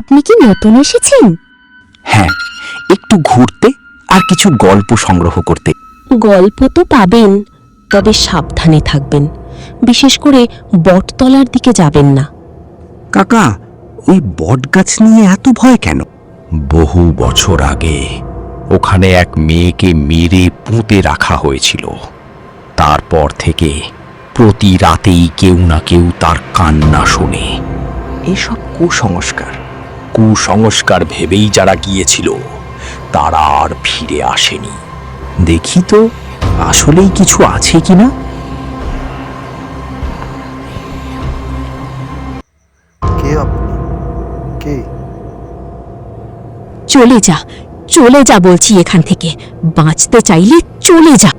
আপনি কি নতুন এসেছেন? হ্যাঁ, একটু ঘুরতে আর কিছু গল্প সংগ্রহ করতে। গল্প তো পাবেন, তবে সাবধানে থাকবেন। বিশেষ করে বটতলার দিকে যাবেন না। কাকা, ওই বটগাছ নিয়ে এত ভয় কেন? বহু বছর আগে ওখানে এক মেয়েকে মেরে পুঁতে রাখা হয়েছিল। তারপর থেকে প্রতি রাতেই কেউ না কেউ তার কান্না শোনে। এসব কুসংস্কার ভেবেই যারা গিয়েছিল তারা আর ফিরে আসেনি। দেখি তো আসলেই কিছু আছে কিনা। কে আপনি? কে? চলে যা, চলে যা বলছি এখান থেকে। বাঁচতে চাইলে চলে যা।